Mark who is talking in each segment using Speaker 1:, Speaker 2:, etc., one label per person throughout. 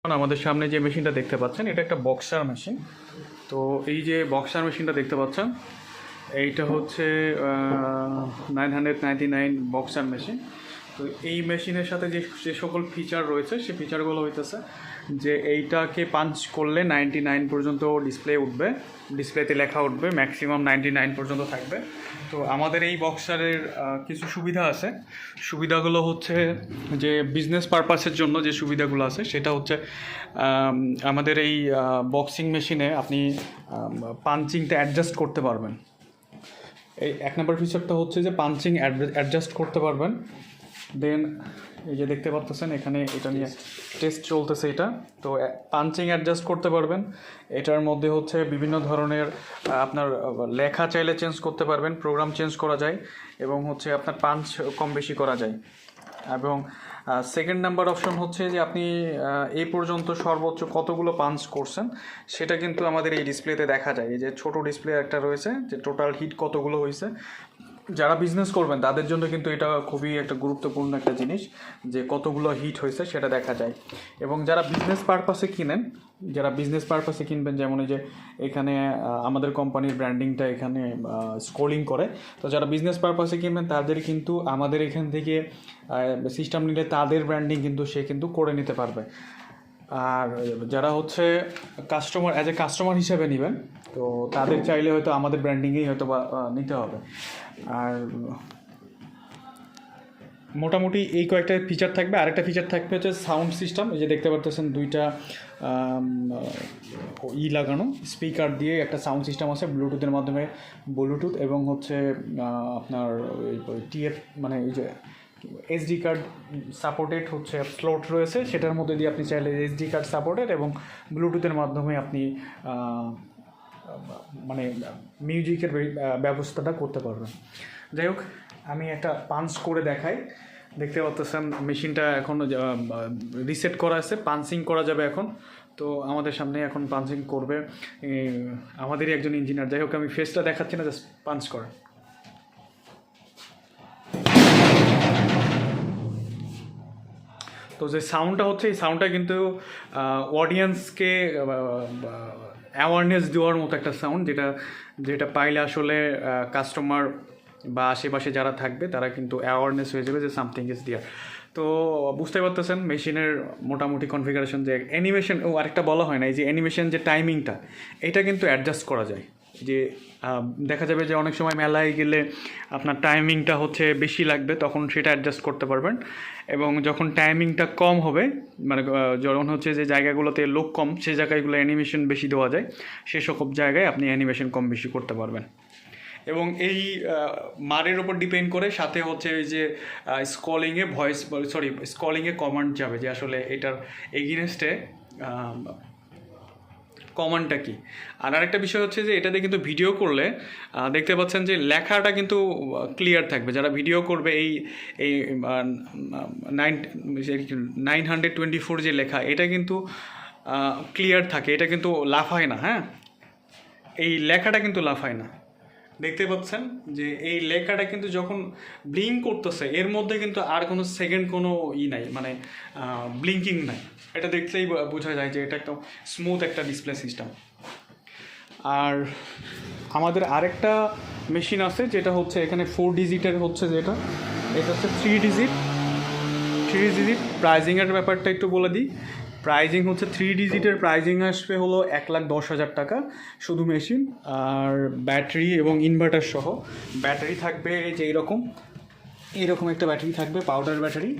Speaker 1: আমাদের সামনে যে মেশিনটা দেখতে পাচ্ছেন এটা একটা বক্সার মেশিন। তো এই যে বক্সার মেশিনটা দেখতে পাচ্ছেন এইটা হচ্ছে 999 বক্সার মেশিন। তো এই মেশিনের সাথে যে যে সকল ফিচার রয়েছে সেই ফিচারগুলো হইতেছে যে এইটাকে পাঞ্চ করলে 99 পর্যন্ত ডিসপ্লে উঠবে, ডিসপ্লেতে লেখা উঠবে, ম্যাক্সিমাম 99 পর্যন্ত থাকবে। তো আমাদের এই বক্সারের কিছু সুবিধা আছে। সুবিধাগুলো হচ্ছে যে বিজনেস পারপাসের জন্য যে সুবিধাগুলো আছে সেটা হচ্ছে আমাদের এই বক্সিং মেশিনে আপনি পাঞ্চিংটা অ্যাডজাস্ট করতে পারবেন। এই এক নম্বর ফিচারটা হচ্ছে যে পাঞ্চিং অ্যাডজাস্ট করতে পারবেন। দেন এই যে দেখতে পাচ্ছেন এখানে এটা নিয়ে টেস্ট চলতেছে এটা। তো পাঞ্চিং অ্যাডজাস্ট করতে পারবেন। এটার মধ্যে হচ্ছে বিভিন্ন ধরনের আপনার লেখা চাইলে চেঞ্জ করতে পারবেন, প্রোগ্রাম চেঞ্জ করা যায় এবং হচ্ছে আপনার পাঞ্চ কম বেশি করা যায়। এবং সেকেন্ড নাম্বার অপশন হচ্ছে যে আপনি এই পর্যন্ত সর্বোচ্চ কতগুলো পাঞ্চ করছেন সেটা কিন্তু আমাদের এই ডিসপ্লেতে দেখা যায়। এই যে ছোটো ডিসপ্লে একটা রয়েছে যে টোটাল হিট কতগুলো হয়েছে। যারা বিজনেস করবেন তাদের জন্য কিন্তু এটা খুবই একটা গুরুত্বপূর্ণ একটা জিনিস যে কতগুলো হিট হয়েছে সেটা দেখা যায়। এবং যারা বিজনেস পারপাসে কিনবেন, যেমন এই যে এখানে আমাদের কোম্পানির ব্র্যান্ডিংটা এখানে স্ক্রোলিং করে। তো যারা বিজনেস পারপাসে কিনবেন তাদের কিন্তু আমাদের এখান থেকে সিস্টেম নিলে তাদের ব্র্যান্ডিং কিন্তু সে কিন্তু করে নিতে পারবে। আর যারা হচ্ছে কাস্টমার হিসেবে নেবেন তো তাদের চাইলে হয়তো আমাদের ব্র্যান্ডিংয়েই হয়তো বা নিতে হবে। আর মোটামুটি এই কয়েকটা ফিচার থাকবে। আরেকটা ফিচার থাকবে হচ্ছে সাউন্ড সিস্টেম। এই যে দেখতে পাচ্ছেন দুইটা লাগানো স্পিকার দিয়ে একটা সাউন্ড সিস্টেম আছে ব্লুটুথের মাধ্যমে, ব্লুটুথ এবং হচ্ছে আপনার টিএফ মানে এই যে এসডি কার্ড সাপোর্টেড হচ্ছে স্লট রয়েছে, সেটার মধ্যে দিয়ে আপনি চাইলে এসডি কার্ড সাপোর্টেড এবং ব্লুটুথের মাধ্যমে আপনি মানে মিউজিকের ব্যবস্থাটা করতে পারবেন। যাই হোক, আমি একটা পাঞ্চ করে দেখাই। দেখতে পাচ্ছেন মেশিনটা এখন রিসেট করা আছে, পাঞ্চিং করা যাবে এখন। তো আমাদের সামনে এখন পাঞ্চিং করবে আমাদেরই একজন ইঞ্জিনিয়ার। যাই হোক, আমি ফেসটা দেখাচ্ছি না, জাস্ট পাঞ্চ করা। তো যে সাউন্ডটা হচ্ছে এই সাউন্ডটা কিন্তু অডিয়েন্সকে অ্যাওয়ারনেস দেওয়ার মতো একটা সাউন্ড, যেটা পাইলে আসলে কাস্টমার বা আশেপাশে যারা থাকবে তারা কিন্তু অ্যাওয়ারনেস হয়ে যাবে যে সামথিং ইজ দেয়ার। তো বুঝতে পারতেছেন মেশিনের মোটামুটি কনফিগারেশন। যে অ্যানিমেশন আরেকটা বলা হয় না, এই যে অ্যানিমেশন যে টাইমিংটা এটা কিন্তু অ্যাডজাস্ট করা যায়। যে দেখা যাবে যে অনেক সময় মেলায় গেলে আপনার টাইমিংটা হচ্ছে বেশি লাগবে, তখন সেটা অ্যাডজাস্ট করতে পারবেন। এবং যখন টাইমিংটা কম হবে মানে যখন হচ্ছে যে জায়গাগুলোতে লোক কম সেই জায়গাগুলো অ্যানিমেশন বেশি দেওয়া যায়, সে সকল জায়গায় আপনি অ্যানিমেশন কম বেশি করতে পারবেন। এবং এই মারের ওপর ডিপেন্ড করে সাথে হচ্ছে ওই যে স্কলিংয়ে কমান্ড যাবে যে আসলে এটার এগেইনস্টে কমান্ডটা কি। আর আরেকটা বিষয় হচ্ছে যে এটাতে কিন্তু ভিডিও করলে দেখতে পাচ্ছেন যে লেখাটা কিন্তু ক্লিয়ার থাকবে। যারা ভিডিও করবে এই 924 যে লেখা এটা কিন্তু ক্লিয়ার থাকে, এটা কিন্তু লাফায় না। হ্যাঁ, এই লেখাটা কিন্তু লাফায় না। দেখতে পাচ্ছেন যে এই লেখাটা কিন্তু যখন ব্লিঙ্ক করতেছে এর মধ্যে কিন্তু আর কোনো সেকেন্ড কোনো নাই, মানে ব্লিঙ্কিং নাই। এটা দেখলেই বোঝা যায় যে এটা একটা স্মুথ একটা ডিসপ্লে সিস্টেম। আর আমাদের আরেকটা মেশিন আছে যেটা হচ্ছে এখানে 4 ডিজিটের হচ্ছে, এটা হচ্ছে 3 ডিজিট। প্রাইজিংয়ের ব্যাপারটা একটু বলে দিই। প্রাইজিং হচ্ছে 3 ডিজিটের প্রাইজিং আসবে হলো 1,10,000 টাকা শুধু মেশিন। আর ব্যাটারি এবং ইনভার্টার সহ ব্যাটারি থাকবে যে এইরকম একটা ব্যাটারি থাকবে, পাউডার ব্যাটারি।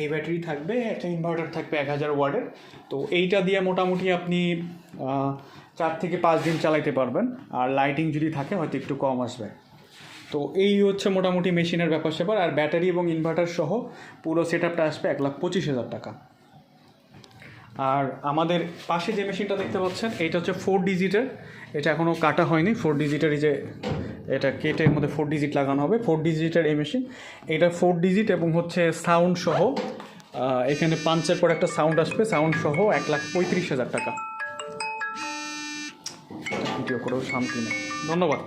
Speaker 1: এই ব্যাটারি থাকবে, একটা ইনভার্টার থাকবে 1000 ওয়াটের। তো এইটা দিয়ে মোটামুটি আপনি 4 থেকে 5 দিন চালাইতে পারবেন। আর লাইটিং যদি থাকে হয়তো একটু কম আসবে। তো এই হচ্ছে মোটামুটি মেশিনের ব্যাপার স্যাপার। আর ব্যাটারি এবং ইনভার্টার সহ পুরো সেট আপটা আসবে 1,25,000 টাকা। আর আমাদের পাশে যে মেশিনটা দেখতে পাচ্ছেন এটা হচ্ছে 4 ডিজিটের। এটা এখনও কাটা হয়নি। 4 ডিজিটের এই যে এটা কেটে এর মধ্যে 4 ডিজিট লাগানো হবে। 4 ডিজিটের এই মেশিন, এটা 4 ডিজিট এবং হচ্ছে সাউন্ড সহ এখানে পাঞ্চের পর একটা সাউন্ড আসবে, সাউন্ড সহ 1,35,000 টাকা। ভিডিও করেও শান্তি নেই। ধন্যবাদ।